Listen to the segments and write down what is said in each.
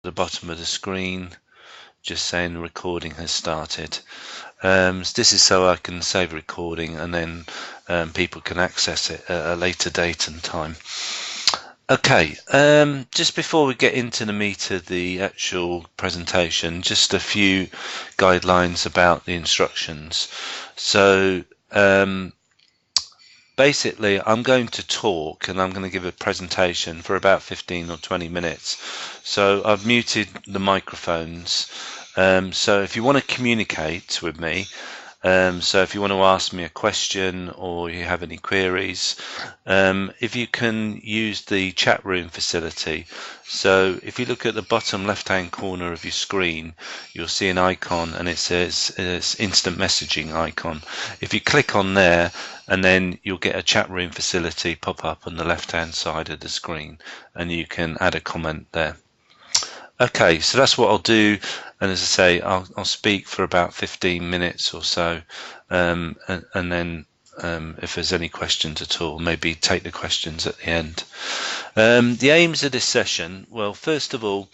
the bottom of the screen, just saying the recording has started. This is so I can save a recording and then people can access it at a later date and time. Okay, just before we get into the meat of the actual presentation, just a few guidelines about the instructions. So basically I'm going to talk and I'm going to give a presentation for about 15 or 20 minutes. So I've muted the microphones. So if you want to communicate with me, so if you want to ask me a question or you have any queries, if you can use the chat room facility. So if you look at the bottom left hand corner of your screen, you'll see an icon and it says it's instant messaging icon. If you click on there, and then you'll get a chat room facility pop up on the left hand side of the screen and you can add a comment there. Okay, so that's what I'll do, and as I say, I'll speak for about 15 minutes or so, and then if there's any questions at all, maybe take the questions at the end. The aims of this session, well, first of all,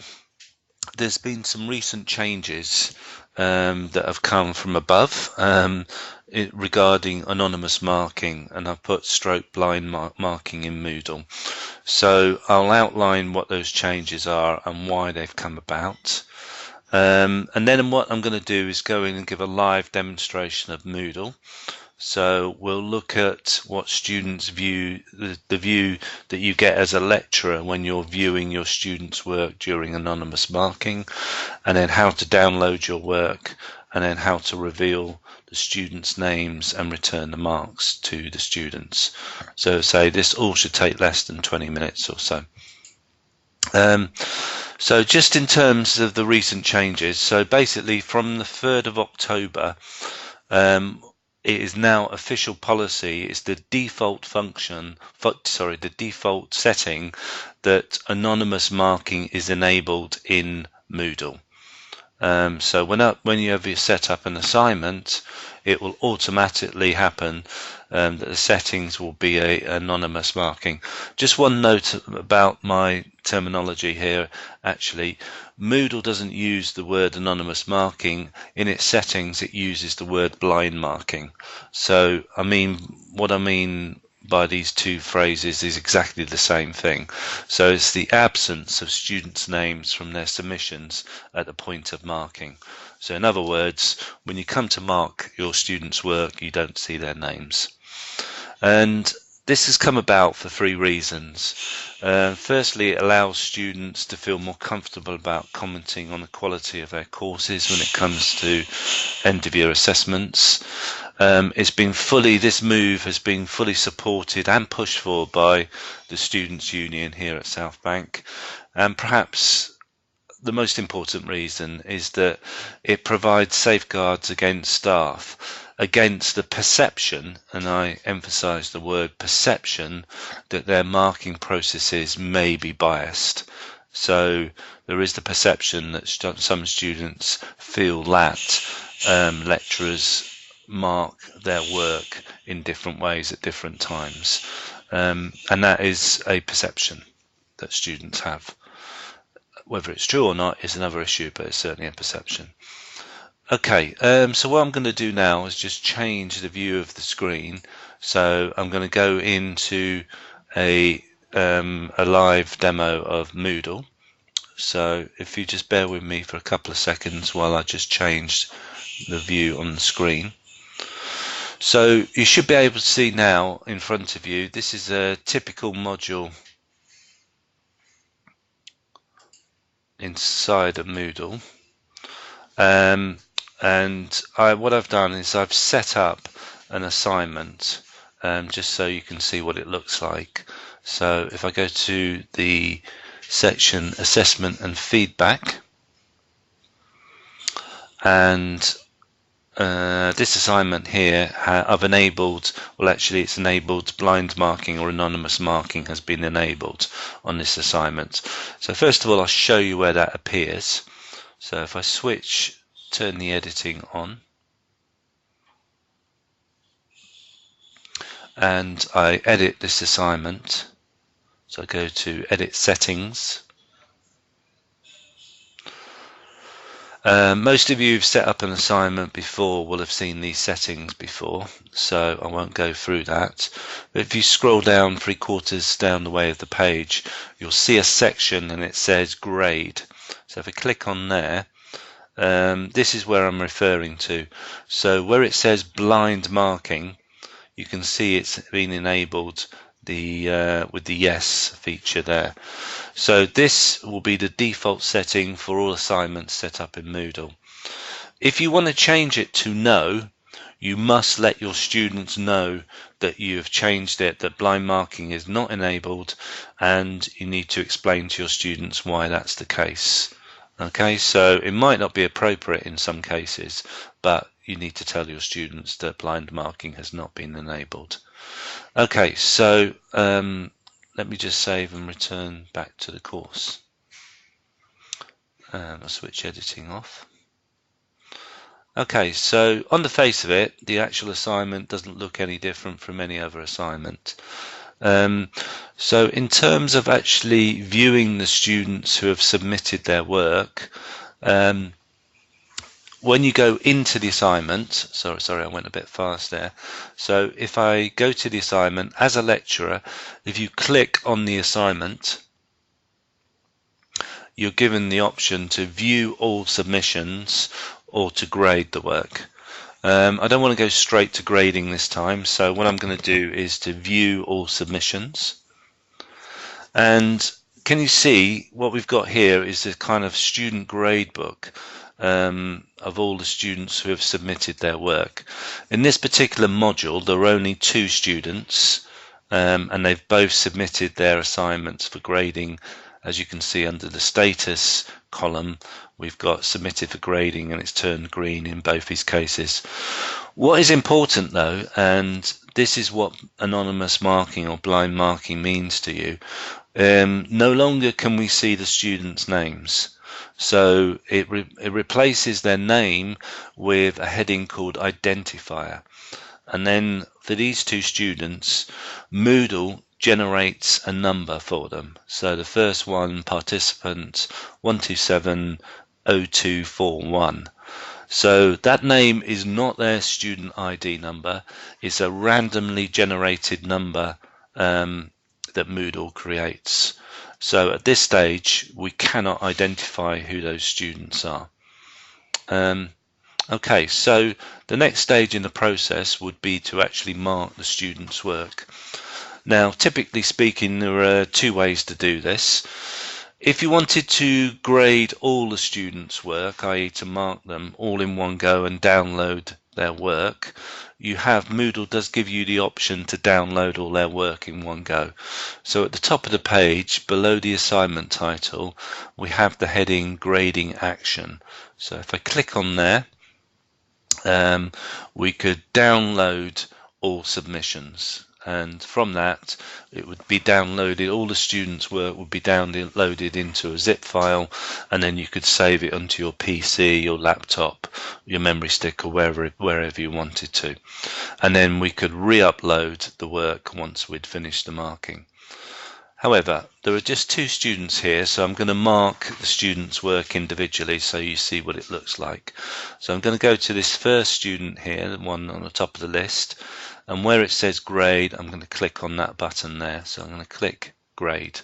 there's been some recent changes that have come from above regarding anonymous marking, and I've put stroke blind marking in Moodle. So I'll outline what those changes are and why they've come about. And then what I'm going to do is go in and give a live demonstration of Moodle. So we'll look at what students view, the view that you get as a lecturer when you're viewing your students' work during anonymous marking, and then how to download your work, and then how to reveal the students' names and return the marks to the students. So say this all should take less than 20 minutes or so. So just in terms of the recent changes, so basically from the 3rd of October, it is now official policy, it's the default function, the default setting that anonymous marking is enabled in Moodle. So when you have set up an assignment, it will automatically happen that the settings will be a anonymous marking. Just one note about my terminology here. Actually, Moodle doesn't use the word anonymous marking. In its settings, it uses the word blind marking. So what I mean by these two phrases is exactly the same thing. So it's the absence of students' names from their submissions at the point of marking. So in other words, when you come to mark your students' work, you don't see their names. And this has come about for 3 reasons. Firstly, it allows students to feel more comfortable about commenting on the quality of their courses when it comes to end-of-year assessments. This move has been fully supported and pushed for by the Students' Union here at South Bank, and perhaps the most important reason is that it provides safeguards against staff, against the perception, and I emphasize the word perception, that their marking processes may be biased. So there is the perception that some students feel that lecturers mark their work in different ways at different times, and that is a perception that students have. Whether it's true or not is another issue, but it's certainly a perception. Okay, so what I'm going to do now is just change the view of the screen. So I'm going to go into a live demo of Moodle. So if you just bear with me for a couple of seconds while I just change the view on the screen. So you should be able to see now in front of you, this is a typical module inside of Moodle. And what I've done is I've set up an assignment just so you can see what it looks like. So if I go to the section Assessment and Feedback, and this assignment here I've enabled, well actually it's enabled blind marking, or anonymous marking has been enabled on this assignment. So first of all I'll show you where that appears. So if I turn the editing on, and I edit this assignment, so I go to Edit Settings, Most of you who've set up an assignment before will have seen these settings before, so I won't go through that. But if you scroll down 3/4 down the way of the page, you'll see a section and it says grade. So if I click on there, this is where I'm referring to. So where it says blind marking, you can see it's been enabled with the yes feature there. So this will be the default setting for all assignments set up in Moodle. If you want to change it to no, you must let your students know that you have changed it, that blind marking is not enabled, and you need to explain to your students why that's the case. Okay, so it might not be appropriate in some cases, but you need to tell your students that blind marking has not been enabled. Okay, so let me just save and return back to the course. I'll switch editing off. Okay, so on the face of it, the actual assignment doesn't look any different from any other assignment. So in terms of actually viewing the students who have submitted their work, when you go into the assignment, sorry, I went a bit fast there. So if I go to the assignment as a lecturer, if you click on the assignment, you're given the option to view all submissions or to grade the work. I don't want to go straight to grading this time, so what I'm going to do is to view all submissions. And can you see what we've got here is a kind of student grade book of all the students who have submitted their work. In this particular module, there are only 2 students, and they've both submitted their assignments for grading. As you can see under the status column, we've got submitted for grading, and it's turned green in both these cases. What is important though, and this is what anonymous marking or blind marking means to you, no longer can we see the students' names. So it replaces their name with a heading called identifier. And then for these 2 students, Moodle generates a number for them. So the first one, participant 1270241. So that name is not their student ID number, it's a randomly generated number that Moodle creates. So at this stage, we cannot identify who those students are. Okay, so the next stage in the process would be to actually mark the student's work. Now, typically speaking, there are 2 ways to do this. If you wanted to grade all the students' work, i.e. to mark them all in one go and download their work, Moodle does give you the option to download all their work in one go. So at the top of the page, below the assignment title, we have the heading Grading Action. So if I click on there, we could download all submissions. And from that, it would be downloaded, all the students' work would be downloaded into a zip file, and then you could save it onto your PC, your laptop, your memory stick, or wherever you wanted to. And then we could re-upload the work once we'd finished the marking. However, there are just 2 students here, so I'm going to mark the students' work individually so you see what it looks like. So I'm going to go to this first student here, the one on the top of the list, and where it says grade, I'm going to click on that button there. So I'm going to click grade.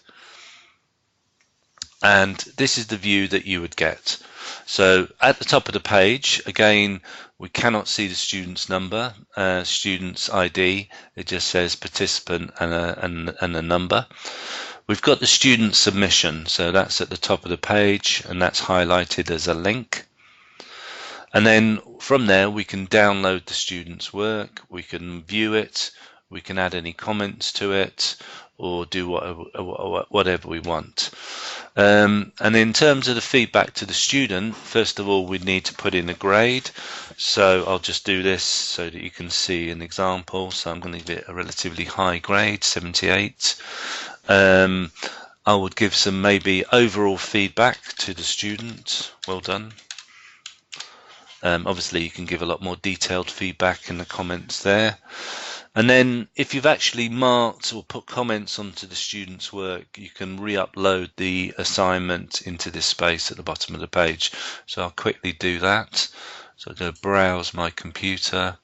And this is the view that you would get. So at the top of the page, again, we cannot see the student's number, student's ID. It just says participant and a number. We've got the student submission, so that's at the top of the page, and that's highlighted as a link. And then from there, we can download the student's work, we can view it, we can add any comments to it, or do whatever we want. And in terms of the feedback to the student, first of all, we need to put in a grade. So I'll just do this so that you can see an example. So I'm going to give it a relatively high grade, 78. I would give some maybe overall feedback to the student. Well done. Obviously, you can give a lot more detailed feedback in the comments there. And then if you've actually marked or put comments onto the student's work, you can re-upload the assignment into this space at the bottom of the page. So I'll quickly do that. So I'll go browse my computer.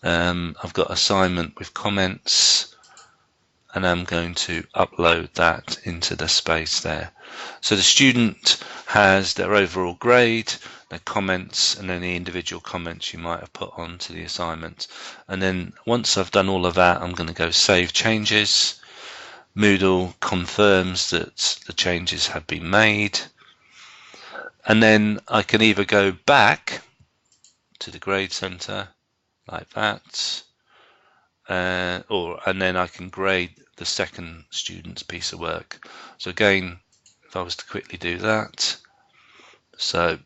I've got assignment with comments, and I'm going to upload that into the space there. So the student has their overall grade, their comments, and then the individual comments you might have put onto the assignment. And then once I've done all of that, I'm going to go save changes. Moodle confirms that the changes have been made. And then I can either go back to the grade center like that, and then I can grade the second student's piece of work. So again, if I was to quickly do that, so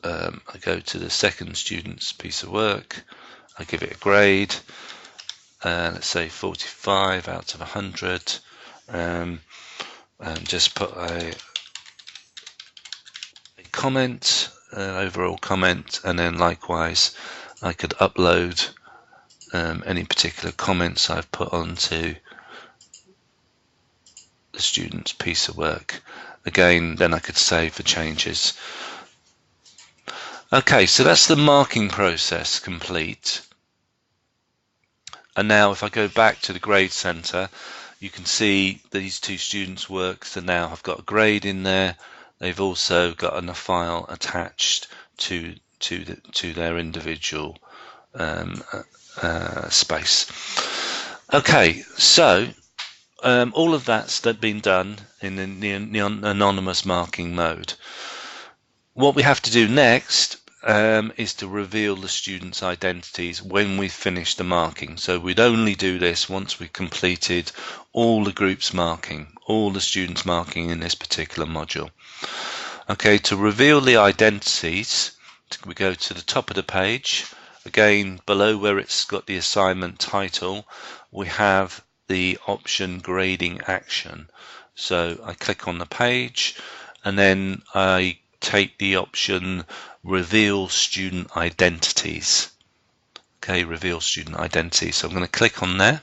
I go to the second student's piece of work, I give it a grade, let's say 45 out of 100, and just put a comment, overall comment, and then likewise I could upload any particular comments I've put onto the student's piece of work. Again, then I could save the changes. Okay, so that's the marking process complete. And now if I go back to the grade center, you can see these two students' works and now have got a grade in there. They've also got a file attached to their individual space. Okay, so all of that's been done in the anonymous marking mode. What we have to do next is to reveal the students' identities when we finish the marking. So we'd only do this once we've completed all the groups marking, all the students marking in this particular module. Okay, to reveal the identities, we go to the top of the page. Again, below where it's got the assignment title, we have the option grading action. So I click on the page and then I take the option reveal student identities. Okay, reveal student identities. So I'm going to click on there.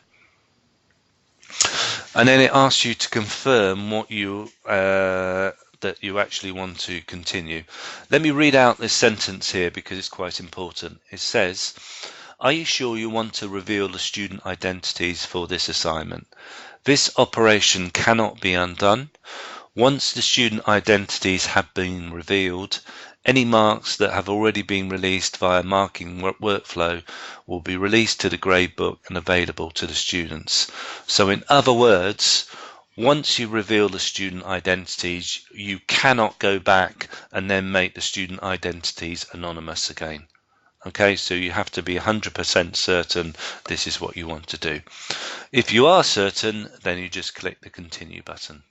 And then it asks you to confirm what you that you actually want to continue. Let me read out this sentence here because it's quite important. It says, are you sure you want to reveal the student identities for this assignment? This operation cannot be undone. Once the student identities have been revealed, any marks that have already been released via marking workflow will be released to the gradebook and available to the students. So in other words, once you reveal the student identities, you cannot go back and then make the student identities anonymous again. Okay, so you have to be 100% certain this is what you want to do. If you are certain, then you just click the continue button.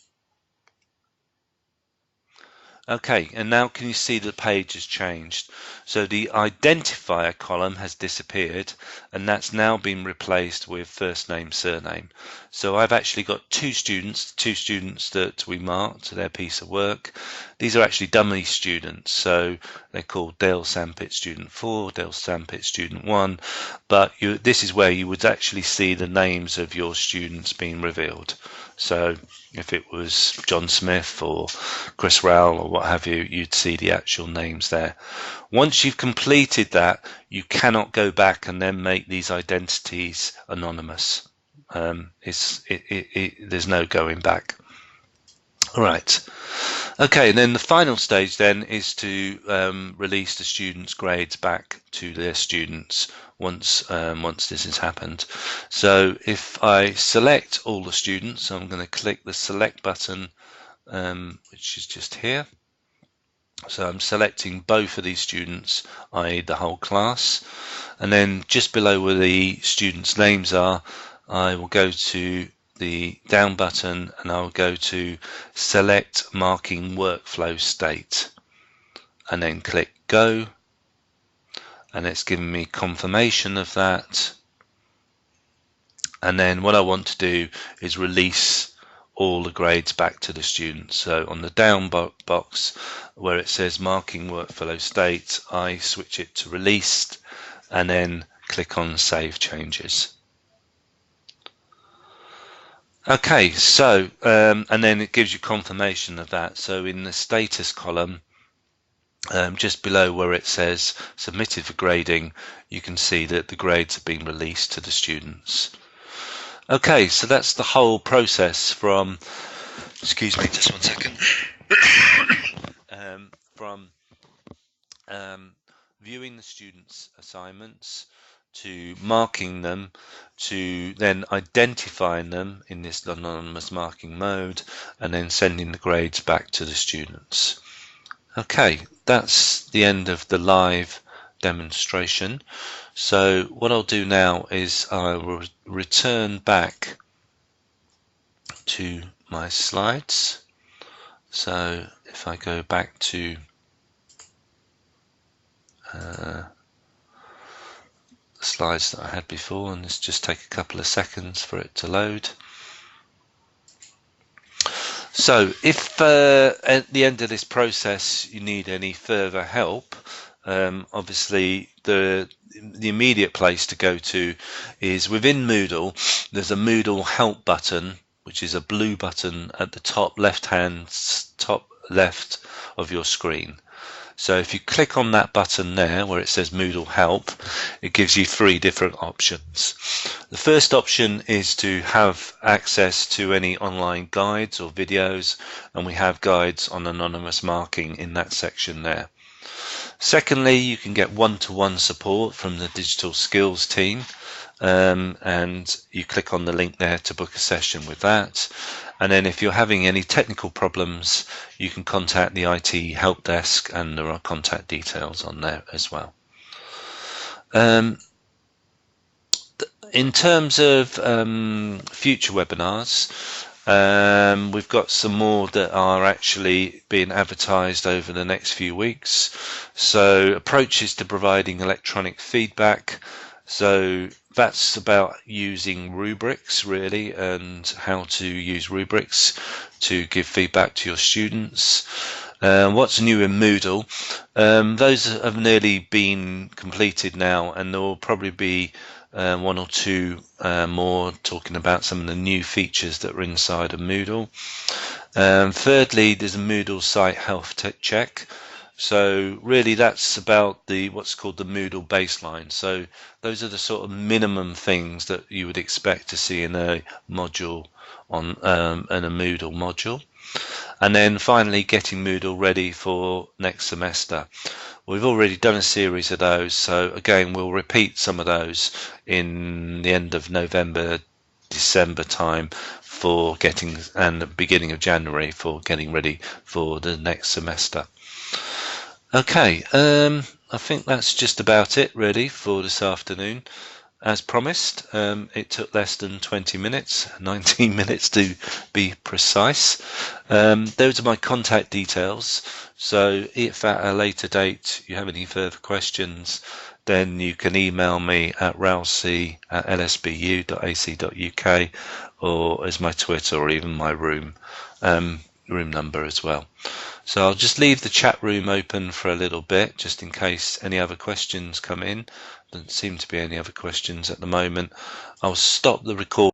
Okay, and now can you see the page has changed? So the identifier column has disappeared and that's now been replaced with first name, surname. So I've actually got two students that we marked their piece of work. These are actually dummy students, so they're called Dale Sandpit Student 4, Dale Sandpit Student 1, but this is where you would actually see the names of your students being revealed. So if it was John Smith or Chris Rowell or what have you, you'd see the actual names there. Once you've completed that, you cannot go back and then make these identities anonymous. There's no going back. All right. Okay, and then the final stage then is to release the students' grades back to their students once this has happened. So if I select all the students, I'm going to click the select button, which is just here. So I'm selecting both of these students, i.e. the whole class, and then just below where the students' names are, I will go to the down button and I'll go to select marking workflow state and then click go, and it's giving me confirmation of that. And then what I want to do is release all the grades back to the students. So on the down box where it says marking workflow state, I switch it to released and then click on Save Changes. Okay, so and then it gives you confirmation of that. So in the status column, just below where it says submitted for grading, you can see that the grades have been released to the students. Okay, so that's the whole process from, excuse me, just 1 second, from viewing the students' assignments, to marking them, to then identifying them in this anonymous marking mode, and then sending the grades back to the students. Okay, that's the end of the live demonstration. So what I'll do now is I will return back to my slides. So if I go back to the slides that I had before, and let's just take a couple of seconds for it to load. So if at the end of this process you need any further help, obviously the immediate place to go to is within Moodle. There's a Moodle help button, which is a blue button at the top left of your screen. So if you click on that button there where it says Moodle Help, it gives you 3 different options. The first option is to have access to any online guides or videos, and we have guides on anonymous marking in that section there. Secondly, you can get one-to-one support from the digital skills team, and you click on the link there to book a session with that. And then if you're having any technical problems, you can contact the IT help desk, and there are contact details on there as well. In terms of future webinars, we've got some more that are actually being advertised over the next few weeks. So approaches to providing electronic feedback. So that's about using rubrics really, and how to use rubrics to give feedback to your students. What's new in Moodle? Those have nearly been completed now, and there will probably be 1 or 2 more talking about some of the new features that are inside of Moodle. Thirdly, there's a Moodle site health check. So really that's about what's called the Moodle baseline. So those are the sort of minimum things that you would expect to see in a module in a Moodle module. And then finally, getting Moodle ready for next semester. We've already done a series of those, so again we'll repeat some of those in the end of November, December time for getting, and the beginning of January for getting ready for the next semester. Okay, I think that's just about it really for this afternoon. As promised, it took less than 20 minutes, 19 minutes to be precise. Those are my contact details, so if at a later date you have any further questions, then you can email me at raoulc@lsbu.ac.uk, or as my Twitter, or even my room number as well. So I'll just leave the chat room open for a little bit, just in case any other questions come in. Doesn't seem to be any other questions at the moment. I'll stop the recording.